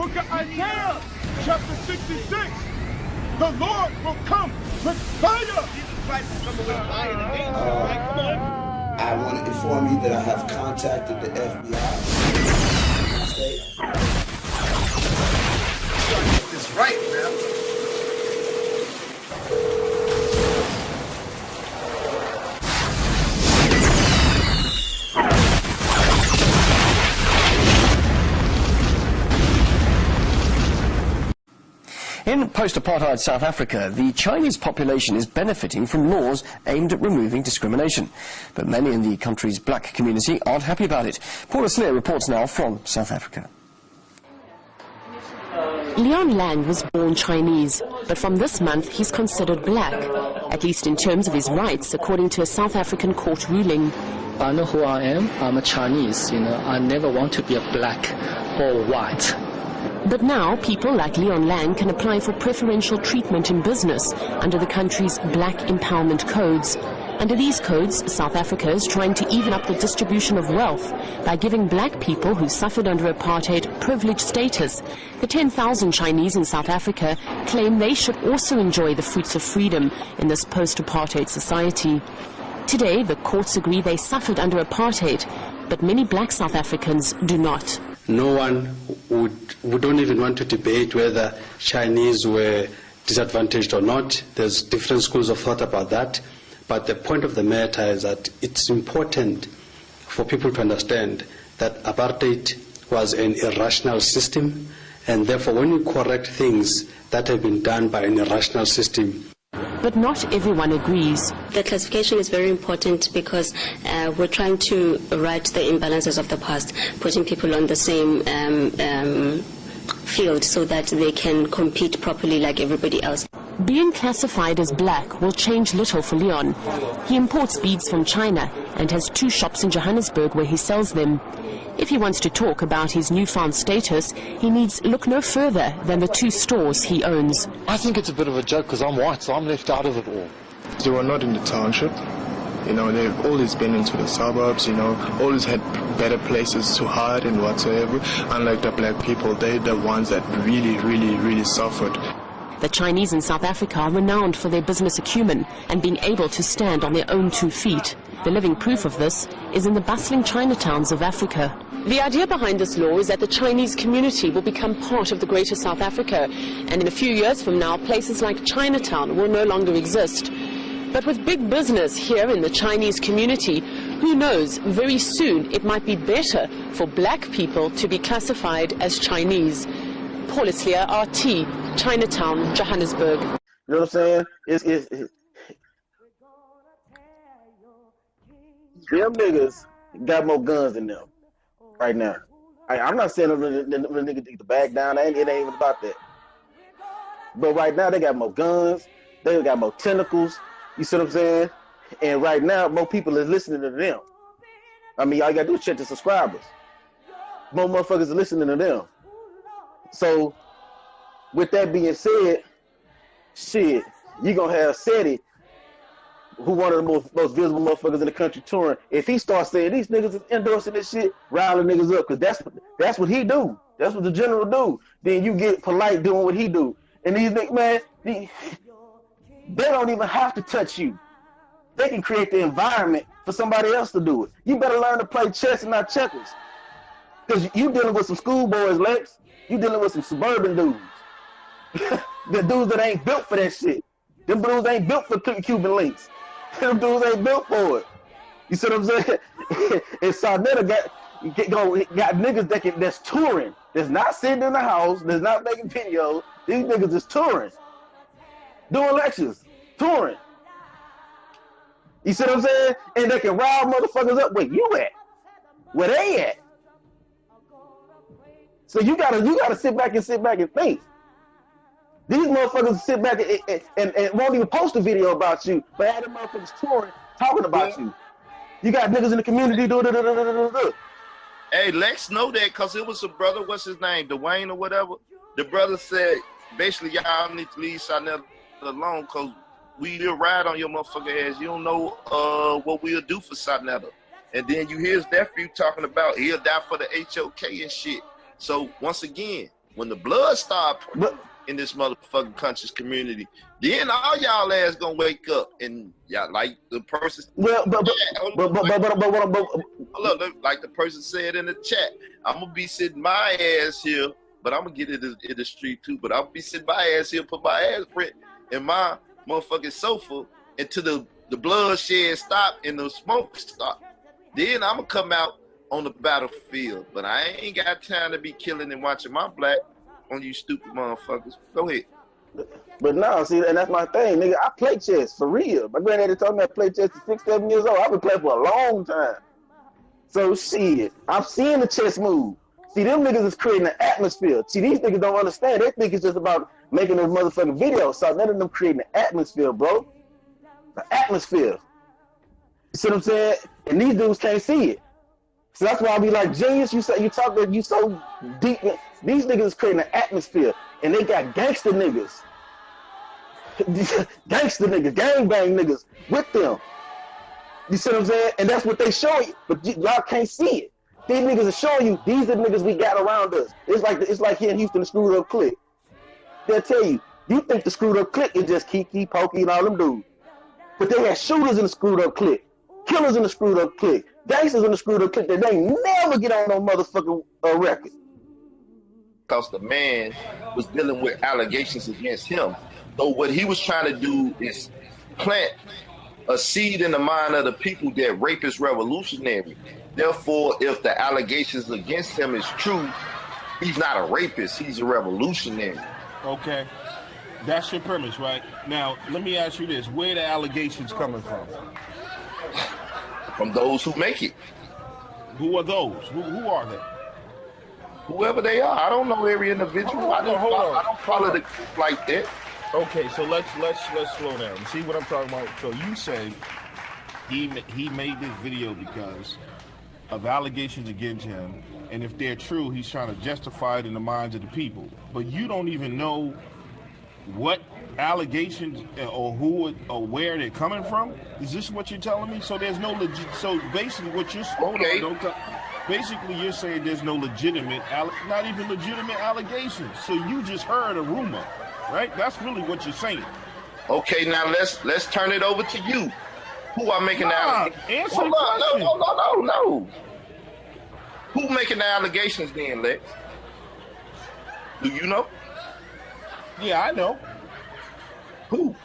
book of Isaiah, chapter 66. The Lord will come with fire. Jesus Christ is coming with fire. Come on. I want to inform you that I have contacted the FBI. Get this right, man. In post-apartheid South Africa, the Chinese population is benefiting from laws aimed at removing discrimination. But many in the country's black community aren't happy about it. Paula Sleer reports now from South Africa. Leon Lang was born Chinese, but from this month he's considered black, at least in terms of his rights, according to a South African court ruling. I know who I am. I'm a Chinese, I never want to be a black or white. But now, people like Leon Lang can apply for preferential treatment in business under the country's black empowerment codes. Under these codes, South Africa is trying to even up the distribution of wealth by giving black people who suffered under apartheid privileged status. The 10,000 Chinese in South Africa claim they should also enjoy the fruits of freedom in this post-apartheid society. Today, the courts agree they suffered under apartheid, but many black South Africans do not. No one we don't even want to debate whether Chinese were disadvantaged or not. There's different schools of thought about that. But the point of the matter is that it's important for people to understand that apartheid was an irrational system, and therefore when you correct things that have been done by an irrational system. But not everyone agrees. The classification is very important because we're trying to right the imbalances of the past, putting people on the same field so that they can compete properly like everybody else. Being classified as black will change little for Leon. He imports beads from China and has 2 shops in Johannesburg where he sells them. If he wants to talk about his newfound status, he needs look no further than the 2 stores he owns. I think it's a bit of a joke because I'm white, so I'm left out of it all. They were not in the township. They've always been into the suburbs, always had better places to hide and whatsoever. Unlike the black people, they're the ones that really, really, really suffered. The Chinese in South Africa are renowned for their business acumen and being able to stand on their own 2 feet. The living proof of this is in the bustling Chinatowns of Africa. The idea behind this law is that the Chinese community will become part of the greater South Africa, and in a few years from now, places like Chinatown will no longer exist. But with big business here in the Chinese community, who knows, very soon it might be better for black people to be classified as Chinese. Paula Sleer, RT, Chinatown, Johannesburg. You know what I'm saying? Them niggas got more guns than them right now. I'm not saying the nigga need to back down. It ain't even about that. But right now they got more guns. They got more tentacles. You see what I'm saying? And right now more people is listening to them. I mean, all you gotta do is check the subscribers. More motherfuckers are listening to them. So, with that being said, shit, you gonna have SETI, who one of the most visible motherfuckers in the country touring. If he starts saying these niggas is endorsing this shit, riling niggas up, cause that's what he do. That's what the general do. Then you get Polite doing what he do. And these niggas, man, they don't even have to touch you. They can create the environment for somebody else to do it. You better learn to play chess and not checkers. Cause you dealing with some schoolboys, Lex. You dealing with some suburban dudes. The dudes that ain't built for that shit. Them dudes ain't built for Cuban links. Them dudes ain't built for it. You see what I'm saying? And Sarnetta got niggas that's touring. That's not sitting in the house. That's not making videos. These niggas is touring. Doing lectures. Touring. You see what I'm saying? And they can rile motherfuckers up. Where you at? Where they at? So you gotta sit back and think. These motherfuckers sit back and won't even post a video about you, but have them motherfuckers touring, talking about you. You got niggas in the community do. Hey, Lex know that because it was a brother, what's his name, Dwayne or whatever. The brother said, basically, y'all need to leave Chanel alone because we'll ride on your motherfucker ass. You don't know what we'll do for Chanel. And then you hear his nephew talking about he'll die for the HOK and shit. So once again, when the blood start in this motherfucking conscious community, then all y'all ass gonna wake up and y'all like the person. Well, but look, like the person said in the chat, I'm gonna be sitting my ass here, but I'm gonna get it in the street too. But I'm gonna be sitting my ass here, put my ass print in my motherfucking sofa until the bloodshed stop and the smoke stop. Then I'm gonna come out on the battlefield. But I ain't got time to be killing and watching my black on you stupid motherfuckers. Go ahead. But now, see, and that's my thing, nigga. I play chess for real. My granddaddy told me I play chess at 6, 7 years old. I've been playing for a long time. So shit, I'm seeing the chess move. See, them niggas is creating an atmosphere. See, these niggas don't understand. They think it's just about making those motherfucking videos. So none of them creating an atmosphere, bro. An atmosphere. You see what I'm saying? And these dudes can't see it. So that's why I be like, genius, you so deep. These niggas is creating an atmosphere, and they got gangster niggas, gangbang niggas with them. You see what I'm saying? And that's what they show you, but y'all can't see it. These niggas are showing you, these are the niggas we got around us. It's like here in Houston, the screwed up clique. They'll tell you, you think the screwed up clique is just Kiki, Pokey, and all them dudes. But they had shooters in the screwed up clique, killers in the screwed up clique, gangsters in the screwed up clique that they never get on no motherfucking record. Because the man was dealing with allegations against him. So what he was trying to do is plant a seed in the mind of the people that rape is revolutionary. Therefore, if the allegations against him is true, he's not a rapist, he's a revolutionary. Okay. That's your premise, right? Now, let me ask you this. Where are the allegations coming from? From those who make it. Who are those? Who are they? Whoever they are. I don't know every individual. I don't follow the like that. Okay, so let's slow down. See what I'm talking about? So you say he made this video because of allegations against him, and if they're true, he's trying to justify it in the minds of the people. But you don't even know what allegations or who or where they're coming from. Is this what you're telling me? So there's no legit. So basically, what you're basically you're saying there's no legitimate, not even legitimate allegations. So you just heard a rumor, right? That's really what you're saying. Okay, now let's turn it over to you. Who are making the allegations? Answer the question. No. Who making the allegations then, Lex? Do you know? Yeah, I know. Who?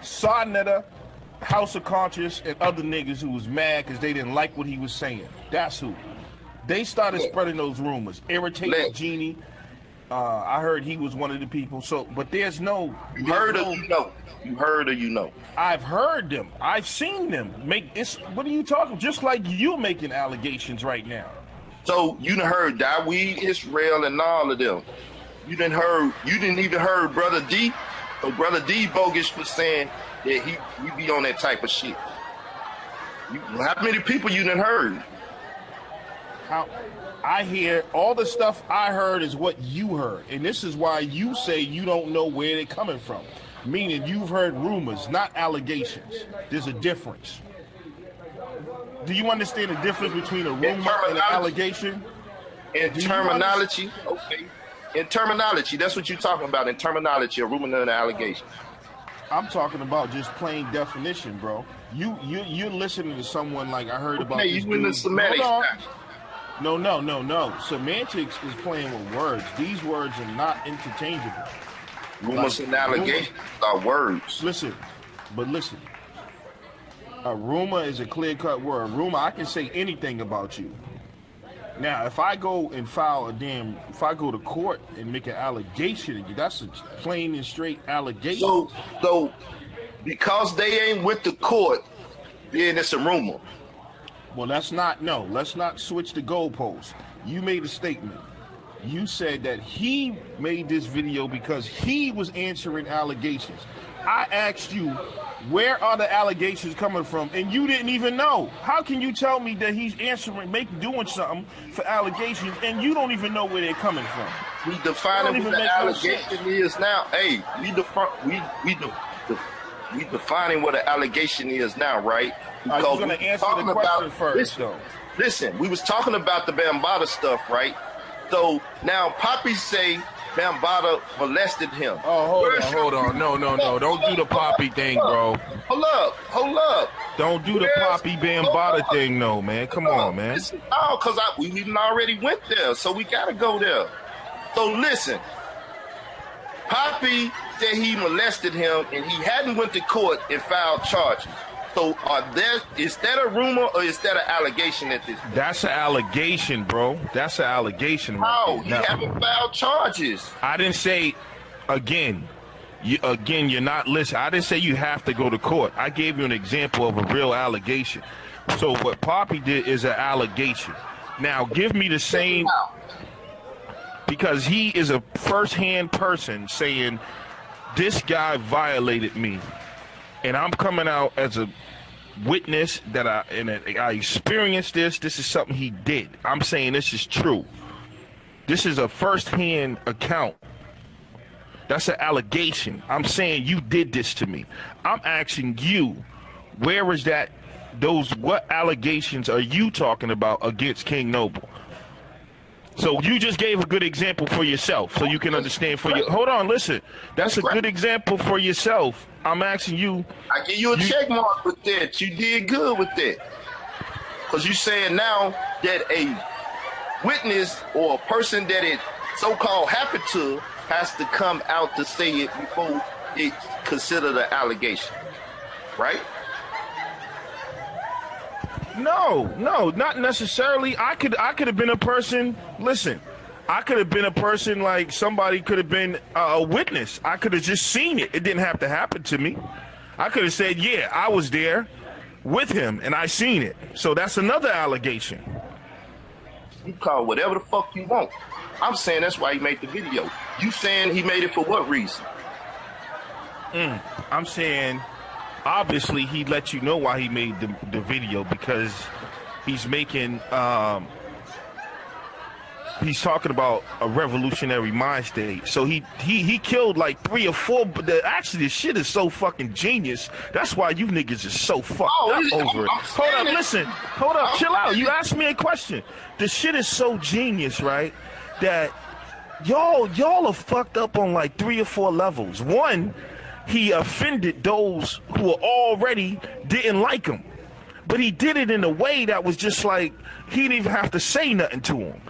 Sarnetta, House of Conscious, and other niggas who was mad because they didn't like what he was saying. That's who. They started spreading those rumors. Irritated Genie. I heard he was one of the people. So, but there's no. You heard or you know? You heard or you know? I've heard them. I've seen them make this. What are you talking? Just like you making allegations right now. So you done heard Daweed, Israel, and all of them. You didn't even heard Brother D. So Brother D bogus for saying that he be on that type of shit. How many people you done heard? I hear all the stuff I heard is what you heard. And this is why you say you don't know where they're coming from. Meaning you've heard rumors, not allegations. There's a difference. Do you understand the difference between a rumor and an allegation? In terminology? Okay. In terminology, that's what you're talking about. In terminology, a rumor and an allegation. I'm talking about just plain definition, bro. You're listening to someone like I heard about. Hey, you in the semantics? No. Semantics is playing with words. These words are not interchangeable. Rumors and allegations are words. Listen. A rumor is a clear-cut word. Rumor, I can say anything about you. Now, if I go and if I go to court and make an allegation, that's a plain and straight allegation. So because they ain't with the court, then it's a rumor. Well, let's not switch the goalposts. You made a statement. You said that he made this video because he was answering allegations. I asked you, where are the allegations coming from? And you didn't even know. How can you tell me that he's doing something for allegations and you don't even know where they're coming from? We defining what the allegation is now. Hey, we defining what an allegation is now, right? Because you're going to answer the question first, though. Listen, we was talking about the Bambaataa stuff, right? So now Poppy say Bambaataa molested him. Oh, hold on. No. Don't do the Poppy thing, bro. Hold up. Don't do the Poppy Bambaataa thing, no, man. Come on, man. Oh, because we already went there, so we got to go there. So listen, Poppy said he molested him, and he hadn't went to court and filed charges. So is that a rumor or is that an allegation at this point? That's an allegation, bro. That's an allegation. How? You haven't filed charges. I didn't say, again, you're not listening. I didn't say you have to go to court. I gave you an example of a real allegation. So what Poppy did is an allegation. Now, give me the same, because he is a first-hand person saying, this guy violated me. And I'm coming out as a witness that I experienced this. This is something he did. I'm saying this is true. This is a first-hand account. That's an allegation. I'm saying you did this to me. I'm asking you, where is that? What allegations are you talking about against King Noble? So you just gave a good example for yourself, so you can understand for your. Hold on, listen. That's a good example for yourself. I'm asking you. I give you a check mark with that. You did good with that. Because you're saying now that a witness or a person that it so-called happened to has to come out to say it before it's considered an allegation, right? No, not necessarily. I could have been a person. Listen, I could have been a person like somebody could have been a witness. I could have just seen it. It didn't have to happen to me. I could have said, yeah, I was there with him and I seen it. So that's another allegation. You call whatever the fuck you want. I'm saying that's why he made the video. You saying he made it for what reason? I'm saying, obviously, he let you know why he made the video, because he's making, he's talking about a revolutionary mind state. So he killed like 3 or 4, but actually the shit is so fucking genius. That's why you niggas is so fucked up over it. Hold up, listen. Hold up, chill out. You asked me a question. The shit is so genius, right, that y'all are fucked up on like 3 or 4 levels. One, he offended those who already didn't like him. But he did it in a way that was just like, he didn't even have to say nothing to him.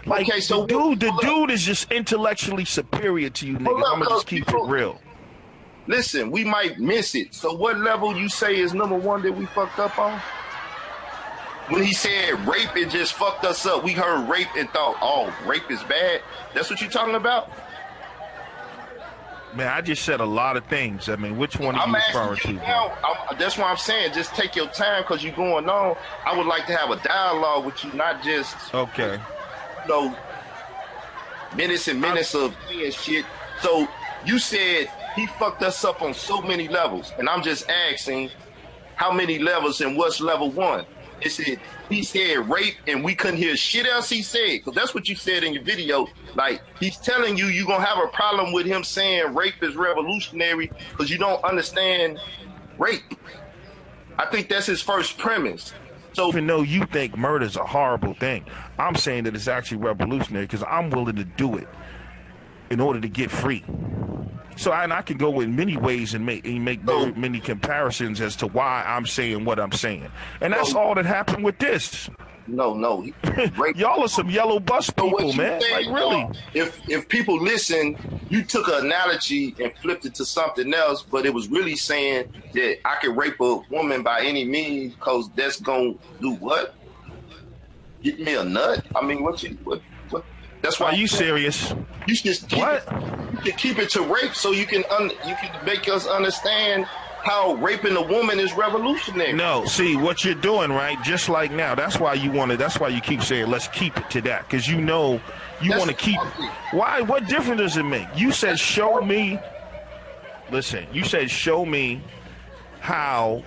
Like, okay, so the dude is just intellectually superior to you niggas. I'm gonna just keep it real. Listen, we might miss it. So what level you say is number 1 that we fucked up on? When he said rape, it just fucked us up. We heard rape and thought, oh, rape is bad. That's what you're talking about? Man, I just said a lot of things. I mean, which one are you referring to? That's why I'm saying, just take your time because you're going on. I would like to have a dialogue with you, not just minutes and minutes of saying shit. So you said he fucked us up on so many levels, and I'm just asking how many levels and what's level 1? It said he said rape and we couldn't hear shit else he said, because that's what you said in your video. Like, he's telling you you're gonna have a problem with him saying rape is revolutionary because you don't understand rape. I think that's his first premise. So even though you think murder's a horrible thing, I'm saying that it's actually revolutionary because I'm willing to do it in order to get free. So I can go in many ways and make many comparisons as to why I'm saying what I'm saying. And that's all that happened with this. No. Y'all are some yellow bus people, man. Like, really. If people listen, you took an analogy and flipped it to something else, but it was really saying that I can rape a woman by any means because that's going to do what? Get me a nut? I mean, what? That's why. Are you serious? You just keep it to rape so you can make us understand how raping a woman is revolutionary. No, see what you're doing, right? Just like now. That's why you keep saying let's keep it to that, because you know you want to keep it. Why? What difference does it make? You said show me. Listen, you said show me how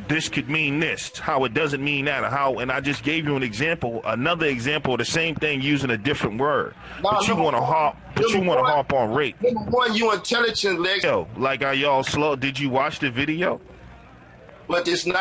this could mean this, how it doesn't mean that, or how, and I just gave you an example, another example of the same thing using a different word. But you want to harp on rape. Number 1, you intelligent, Lex. Like, are y'all slow? Did you watch the video? But it's not.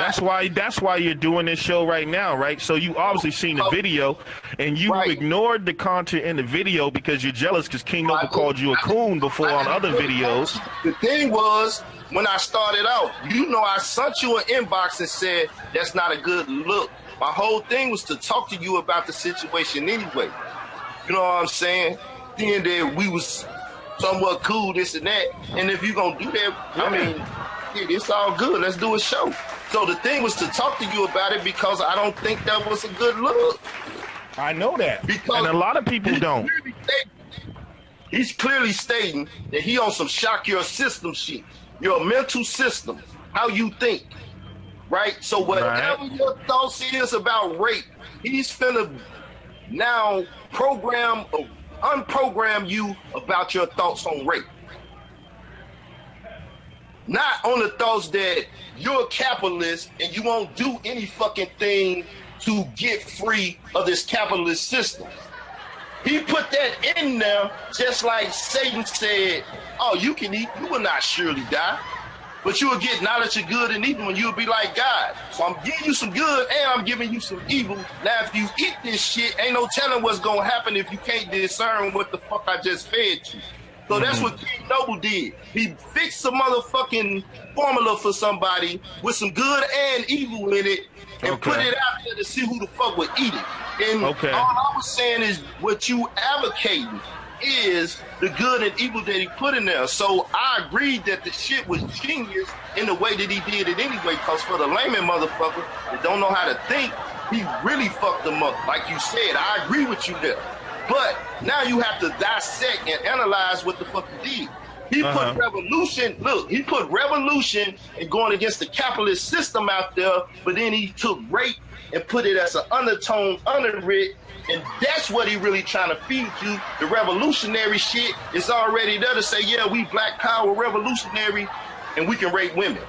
That's why you're doing this show right now, right? So you obviously seen the video, and you ignored the content in the video because you're jealous because King Noble called you a coon before on other videos. The thing was, when I started out, you know, I sent you an inbox and said that's not a good look. My whole thing was to talk to you about the situation anyway. You know what I'm saying? Then that we was somewhat cool, this and that. And if you gonna do that, I mean, it's all good. Let's do a show. So the thing was to talk to you about it because I don't think that was a good look. I know that. Because and a lot of people don't. He's clearly stating that he on some shock your system shit. Your mental system, how you think. Right? So whatever your thoughts is about rape, he's finna now unprogram you about your thoughts on rape. Not on the thoughts that you're a capitalist and you won't do any fucking thing to get free of this capitalist system. He put that in there just like Satan said, oh, you can eat, you will not surely die, but you will get knowledge of good and evil and you will be like God. So I'm giving you some good and I'm giving you some evil. Now, if you eat this shit, ain't no telling what's going to happen if you can't discern what the fuck I just fed you. So that's what King Noble did. He fixed a motherfucking formula for somebody with some good and evil in it and put it out there to see who the fuck would eat it. And all I was saying is what you advocating is the good and evil that he put in there. So I agreed that the shit was genius in the way that he did it anyway, because for the layman motherfucker that don't know how to think, he really fucked them up. Like you said, I agree with you there. But now you have to dissect and analyze what the fuck he did. He put revolution, look, he put revolution and going against the capitalist system out there, but then he took rape and put it as an undertone under it, and that's what he really trying to feed you. The revolutionary shit is already there to say, yeah, we black power revolutionary and we can rape women.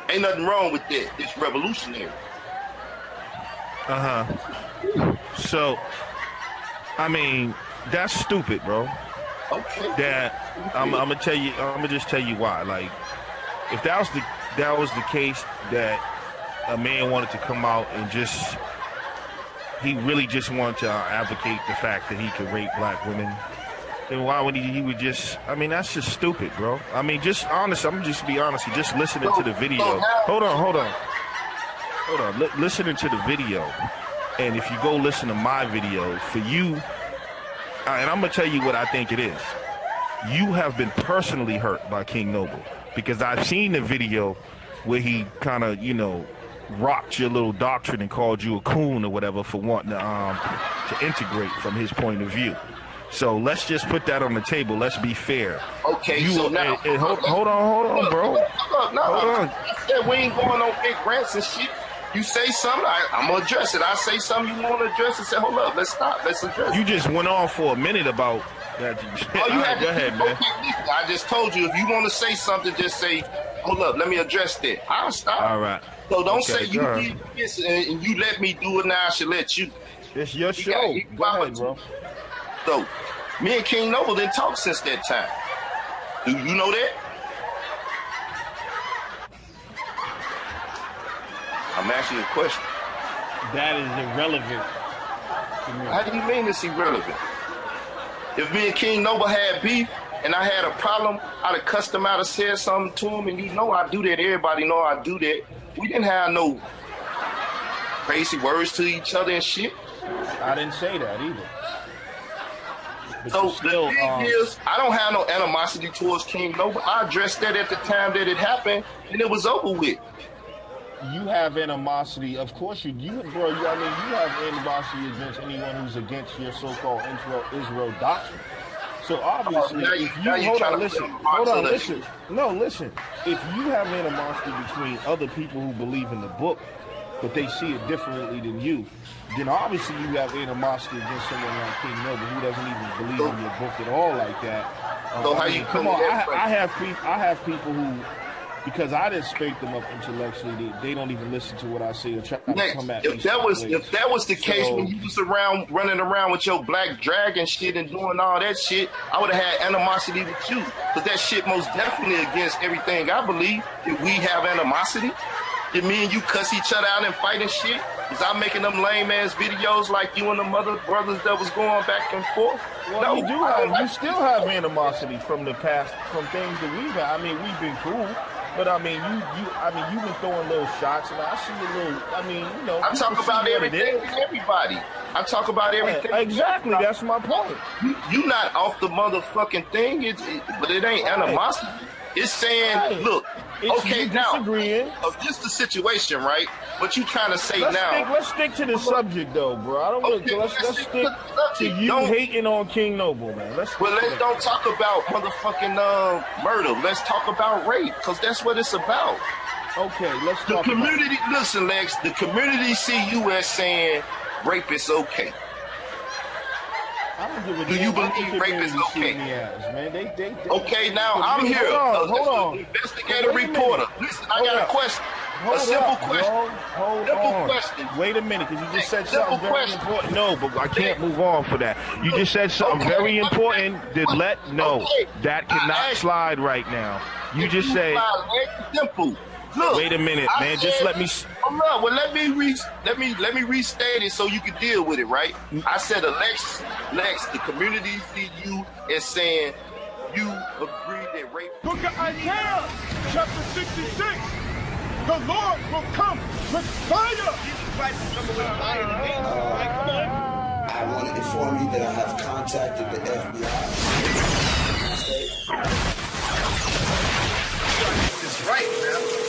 Ain't nothing wrong with that. It's revolutionary. So, I mean, that's stupid, bro. Okay. That I'm gonna tell you. I'm gonna just tell you why. Like, if that was the case, that a man wanted to come out and he really just wanted to advocate the fact that he could rape black women, then why would he would just? I mean, that's just stupid, bro. I mean, just honest. I'm gonna just be honest. You just listening to the video. Hold on. Listening to the video, and if you go listen to my video, for you. And I'm going to tell you what I think it is. You have been personally hurt by King Noble because I've seen the video where he kind of, you know, rocked your little doctrine and called you a coon or whatever for wanting to integrate from his point of view. So let's just put that on the table. Let's be fair. Okay, so now... hold on, bro. Hold on. I said we ain't going on big grants and shit. You say something, I'm going to address it. I say something you want to address it, say, hold up, let's stop, let's address it. You just went on for a minute about that. Oh, you had to go ahead, man. I just told you, if you want to say something, just say, hold up, let me address that. I'll stop. All right. So don't say you did this and you let me do it, now I should let you. It's your show. Go ahead, bro. So, me and King Noble didn't talk since that time. Do you know that? I'm asking you a question. That is irrelevant. How do you mean it's irrelevant? If me and King Noble had beef and I had a problem, I'd have cussed him out or said something to him, and you know I do that. Everybody know I do that. We didn't have no crazy words to each other and shit. I didn't say that either. But so the thing is, I don't have no animosity towards King Noble. I addressed that at the time that it happened, and it was over with. You have animosity, of course you bro. You have animosity against anyone who's against your so-called Israel doctrine. So obviously, if you listen. If you have animosity between other people who believe in the book, but they see it differently than you, then obviously you have animosity against someone like King Noble who doesn't even believe in your book at all like that. So how you come on? I have people who, because I didn't spank them up intellectually, they don't even listen to what I say or try to come at me. If that was the case when you was running around with your black dragon shit and doing all that shit, I would have had animosity with you. Because that shit most definitely against everything I believe. If we have animosity, Did me and you cuss each other out and fight and shit? Was I making them lame ass videos like you and them other brothers that was going back and forth? Well, No, you still have animosity from the past, from things that we've had. I mean, we've been cool, but I mean, you've been throwing little shots, and I see a little. I mean, you know, I talk about everything and everybody. I talk about everything. Exactly, that's my point. You not off the motherfucking thing, but it ain't animosity. It's saying, look, okay, now, this the situation, right? But you trying to say let's stick to the subject, though, bro. I don't want to. Let's stick to you hating on King Noble, man. Let's don't talk about motherfucking murder. Let's talk about rape, because that's what it's about. Okay, let's talk. The community, listen, Lex. The community see you as saying rape is okay. Do you believe rape is okay? Okay, now I'm here. Hold on. Investigative reporter. Listen, I got a question. A simple question. Simple question. Wait a minute, because you just said something very important. No, but I can't move on for that. You just said something very important that cannot slide right now. You just said simple. Look, wait a minute, man. Just let me. Well, let me restate it so you can deal with it, right? I said, Lex, the community see you as saying you agree that rape. Book of Isaiah, chapter 66. The Lord will come with fire. I want to inform you that I have contacted the FBI. It's right, man.